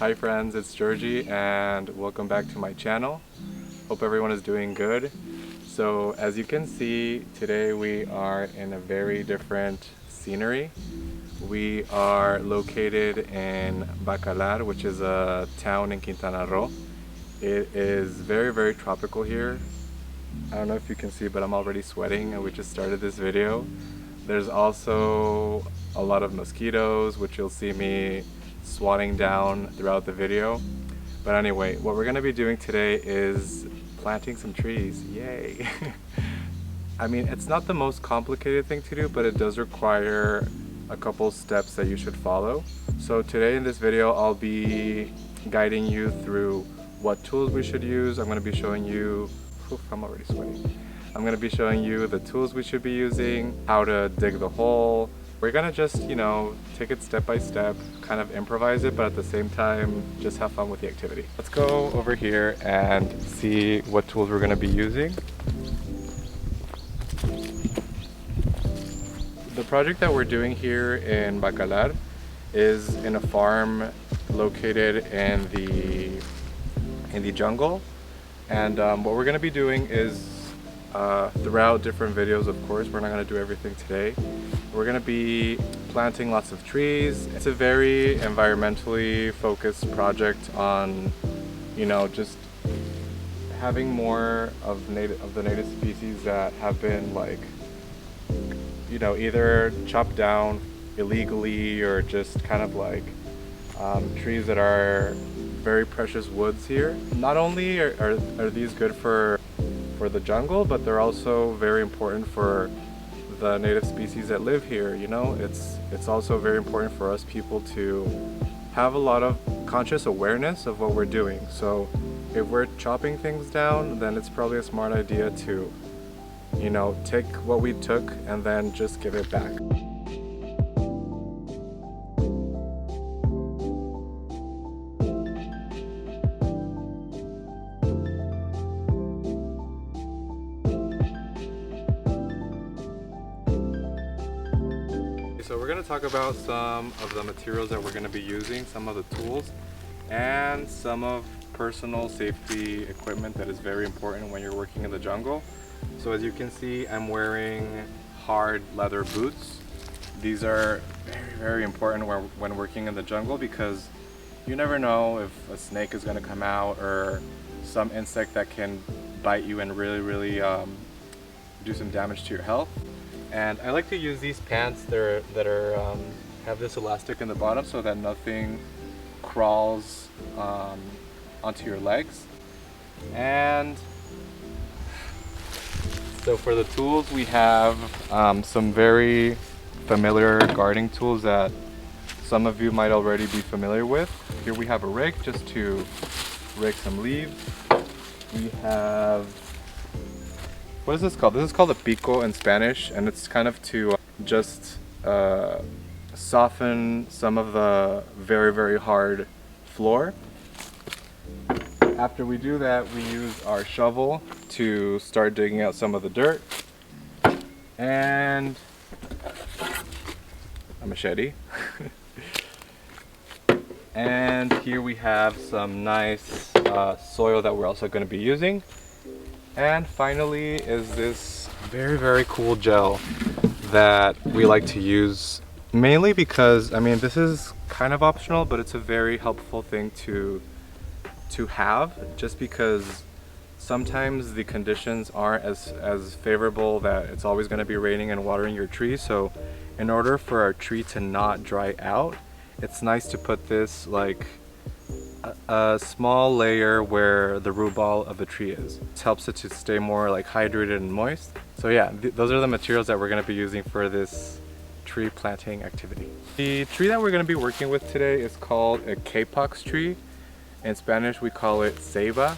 Hi friends, it's Georgie and welcome back to my channel. Hope everyone is doing good. So as you can see, today we are in a very different scenery. We are located in Bacalar, which is a town in Quintana Roo. It is very tropical here. I don't know if you can see, but I'm already sweating and we just started this video. There's also a lot of mosquitoes, which you'll see me swatting down throughout the video. But anyway, what we're gonna be doing today is planting some trees. Yay! I mean, it's not the most complicated thing to do, but it does require a couple steps that you should follow. So today in this video, I'll be guiding you through what tools we should use. I'm gonna be showing you, I'm already sweating. I'm going to be showing you the tools we should be using, how to dig the hole. We're going to just, take it step by step, kind of improvise it, but at the same time, just have fun with the activity. Let's go over here and see what tools we're going to be using. The project that we're doing here in Bacalar is in a farm located in the jungle. And what we're going to be doing is throughout different videos, of course, we're not going to do everything today. We're going to be planting lots of trees. It's a very environmentally focused project on, just having more of the native species that have been either chopped down illegally or just kind of trees that are very precious woods here. Not only are these good for the jungle, but they're also very important for the native species that live here. It's also very important for us people to have a lot of conscious awareness of what we're doing. So if we're chopping things down, then it's probably a smart idea to take what we took and then just give it back. So we're going to talk about some of the materials that we're going to be using, some of the tools, and some of personal safety equipment that is very important when you're working in the jungle. So as you can see, I'm wearing hard leather boots. These are very important when working in the jungle because you never know if a snake is going to come out or some insect that can bite you and really do some damage to your health. And I like to use these pants that have this elastic in the bottom so that nothing crawls onto your legs. And so for the tools, we have some very familiar gardening tools that some of you might already be familiar with. Here we have a rake just to rake some leaves. We have, what is this called? This is called a pico in Spanish, and it's kind of to just soften some of the very hard floor. After we do that, we use our shovel to start digging out some of the dirt, and a machete. And here we have some nice soil that we're also going to be using. And finally is this very cool gel that we like to use, mainly because, this is kind of optional, but it's a very helpful thing to have, just because sometimes the conditions aren't as favorable that it's always going to be raining and watering your tree. So in order for our tree to not dry out, it's nice to put this a small layer where the root ball of the tree is. This helps it to stay more hydrated and moist. So yeah, those are the materials that we're going to be using for this tree planting activity. The tree that we're going to be working with today is called a capox tree. In Spanish we call it Ceiba.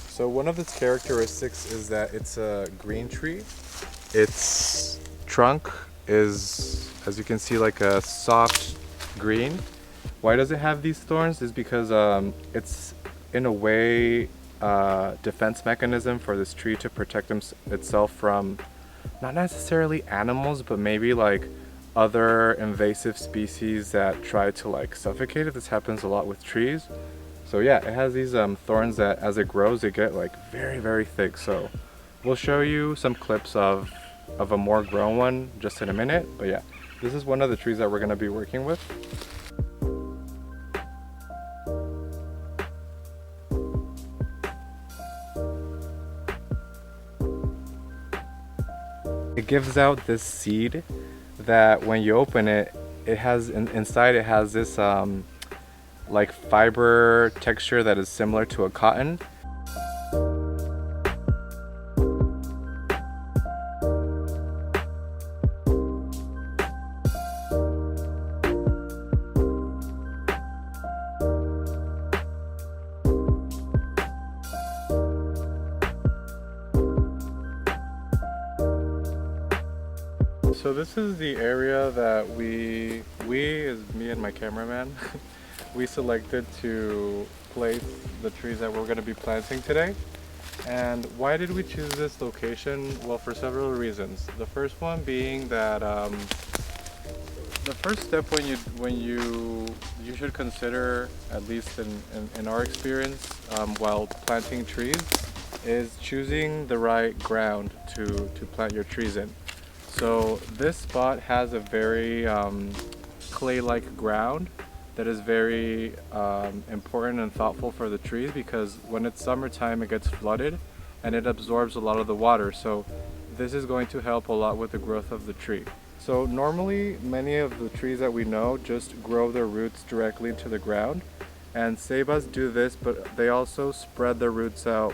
So one of its characteristics is that it's a green tree. Its trunk is, as you can see, like a soft green. Why does it have these thorns? Is because it's in a way defense mechanism for this tree to protect itself from not necessarily animals, but maybe other invasive species that try to like suffocate it. This happens a lot with trees. So yeah, it has these thorns that as it grows, they get like very thick. So we'll show you some clips of a more grown one just in a minute. But yeah, this is one of the trees that we're gonna be working with. It gives out this seed that when you open it, it has inside it has this like fiber texture that is similar to a cotton. So this is the area that we is me and my cameraman, we selected to place the trees that we're going to be planting today. And why did we choose this location? Well, for several reasons. The first one being that the first step when you should consider, at least in our experience, while planting trees, is choosing the right ground to plant your trees in. So this spot has a very clay-like ground that is very important and thoughtful for the trees, because when it's summertime it gets flooded and it absorbs a lot of the water. So this is going to help a lot with the growth of the tree. So normally many of the trees that we know just grow their roots directly into the ground, and ceibas do this, but they also spread their roots out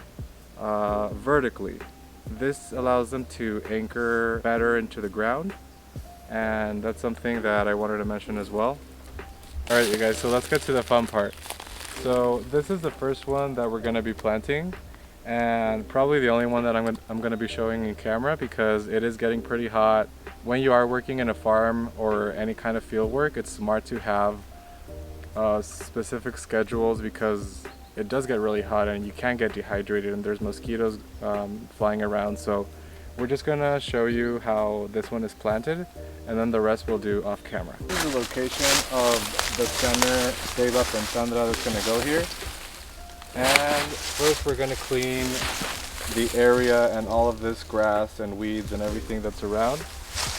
vertically. This allows them to anchor better into the ground, and that's something that I wanted to mention as well. Alright you guys, so let's get to the fun part. So this is the first one that we're going to be planting, and probably the only one that I'm going to be showing in camera, because it is getting pretty hot. When you are working in a farm or any kind of field work, it's smart to have specific schedules, because it does get really hot and you can get dehydrated, and there's mosquitoes flying around. So we're just gonna show you how this one is planted, and then the rest we'll do off camera. This is the location of the center ceiba pensandra that's gonna go here. And first we're gonna clean the area and all of this grass and weeds and everything that's around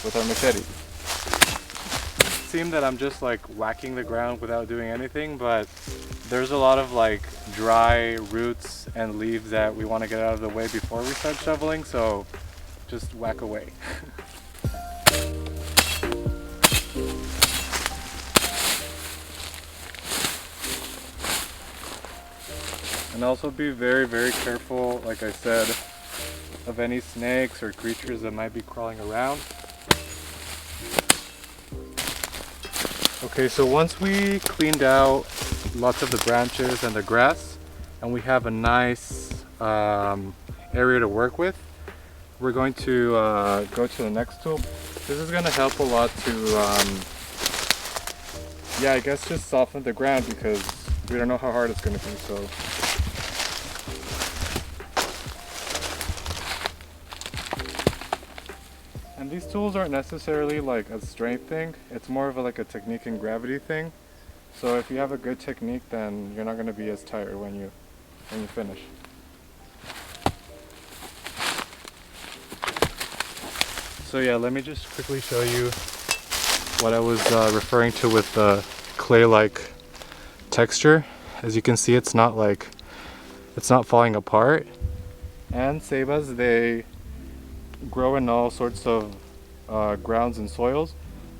with our machete. It seems that I'm just like whacking the ground without doing anything, but there's a lot of like dry roots and leaves that we want to get out of the way before we start shoveling, so just whack away. And also be very careful, like I said, of any snakes or creatures that might be crawling around. Okay, so once we cleaned out lots of the branches and the grass, and we have a nice area to work with, we're going to go to the next tool. This is going to help a lot to, yeah, I guess just soften the ground, because we don't know how hard it's going to be. So and these tools aren't necessarily like a strength thing, it's more of like a technique and gravity thing. So if you have a good technique, then you're not going to be as tired when you finish. So yeah, let me just quickly show you what I was referring to with the clay-like texture. As you can see, it's not falling apart. And ceibas, they grow in all sorts of grounds and soils,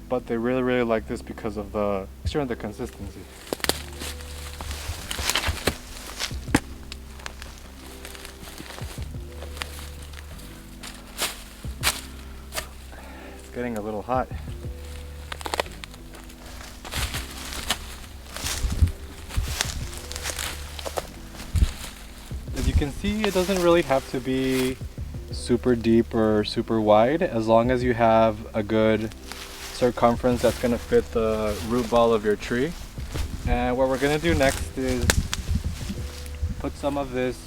but they really like this because of the texture and the consistency. It's getting a little hot. As you can see, it doesn't really have to be super deep or super wide, as long as you have a good circumference that's going to fit the root ball of your tree. And what we're going to do next is put some of this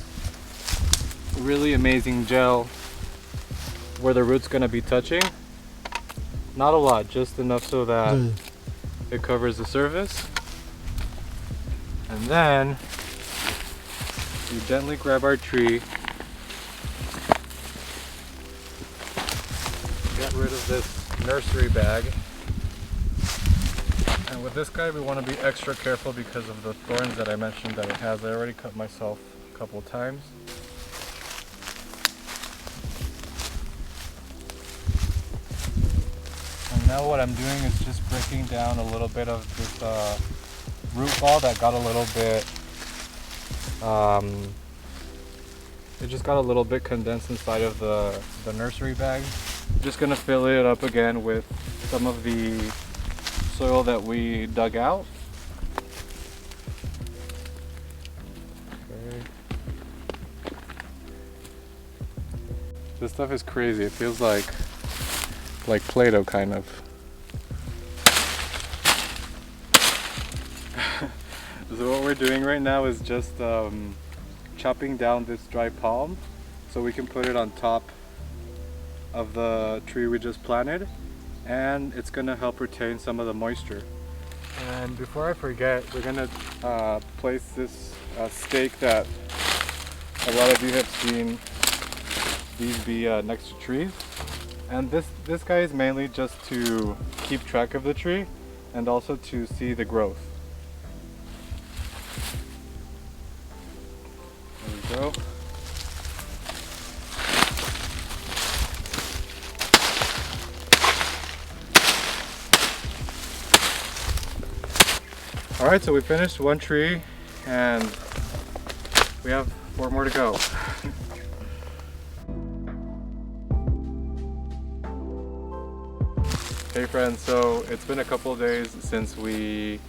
really amazing gel where the root's going to be touching. Not a lot, just enough so that it covers the surface. And then we gently grab our tree, get rid of this nursery bag. And with this guy we want to be extra careful because of the thorns that I mentioned that it has. I already cut myself a couple times. And now what I'm doing is just breaking down a little bit of this root ball that got a little bit, it just got a little bit condensed inside of the nursery bag. I'm just gonna fill it up again with some of the soil that we dug out. Okay. This stuff is crazy. It feels like Play-Doh kind of. So what we're doing right now is just chopping down this dry palm so we can put it on top of the tree we just planted, and it's gonna help retain some of the moisture. And before I forget, we're gonna place this stake that a lot of you have seen these be next to trees. And this guy is mainly just to keep track of the tree and also to see the growth. There we go. Alright, so we finished one tree and we have 4 more to go. Hey friends, so it's been a couple of days since we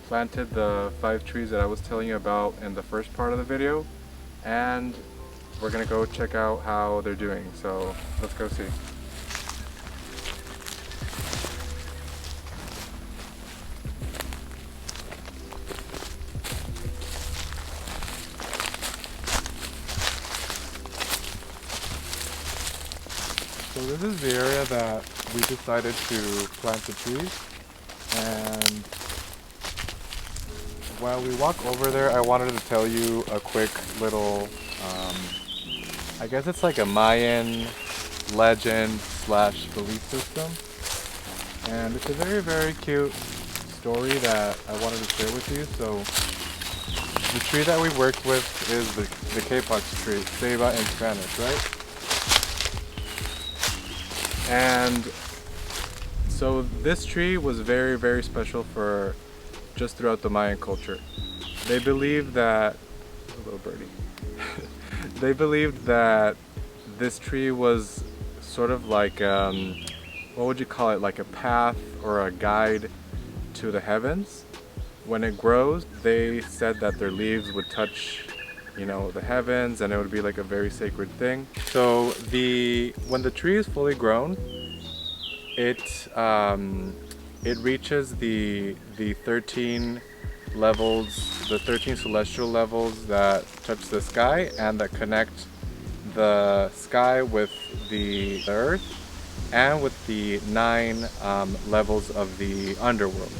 planted the 5 trees that I was telling you about in the first part of the video, and we're gonna go check out how they're doing, so let's go see. So this is the area that we decided to plant the trees, and while we walk over there, I wanted to tell you a quick little, I guess it's like a Mayan legend slash belief system, and it's a very, very cute story that I wanted to share with you. So the tree that we worked with is the K-Pox tree, Ceiba in Spanish, right? And so this tree was very, very special for just throughout the Mayan culture. They believed that, a little birdie, they believed that this tree was sort of like, what would you call it, like a path or a guide to the heavens. When it grows, they said that their leaves would touch, you know, the heavens, and it would be like a very sacred thing. So when the tree is fully grown, it reaches the 13 levels, the 13 celestial levels that touch the sky and that connect the sky with the earth and with the 9 levels of the underworld.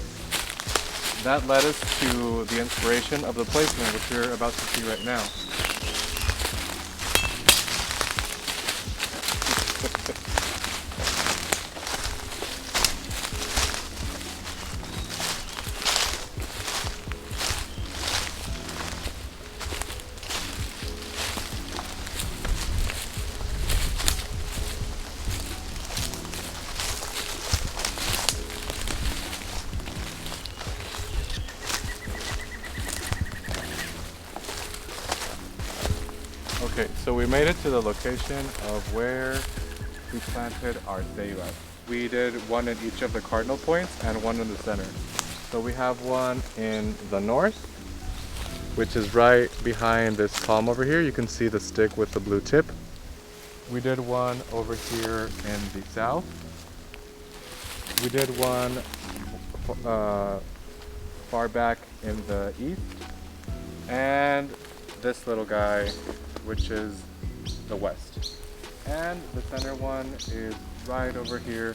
That led us to the inspiration of the placement, which you're about to see right now. Okay, so we made it to the location of where we planted our ceiba. We did one in each of the cardinal points and one in the center. So we have one in the north, which is right behind this palm over here. You can see the stick with the blue tip. We did one over here in the south. We did one far back in the east. And this little guy, which is the west. And the center one is right over here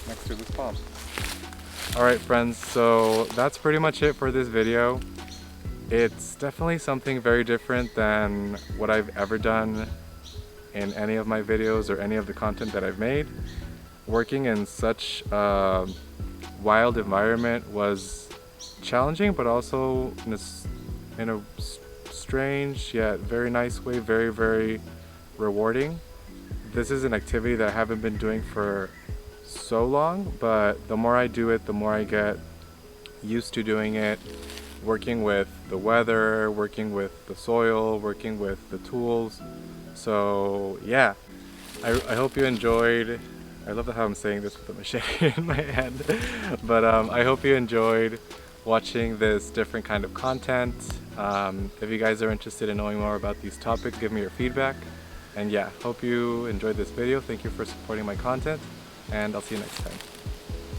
next to this pond. Alright friends, so that's pretty much it for this video. It's definitely something very different than what I've ever done in any of my videos or any of the content that I've made. Working in such a wild environment was challenging, but also in a strange yet very nice way, very rewarding. This is an activity that I haven't been doing for so long, but the more I do it, the more I get used to doing it, working with the weather, working with the soil, working with the tools. So yeah, I hope you enjoyed. I love how I'm saying this with a machete in my hand, but I hope you enjoyed watching this different kind of content. If you guys are interested in knowing more about these topics, give me your feedback. And yeah, hope you enjoyed this video. Thank you for supporting my content, and I'll see you next time.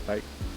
Bye.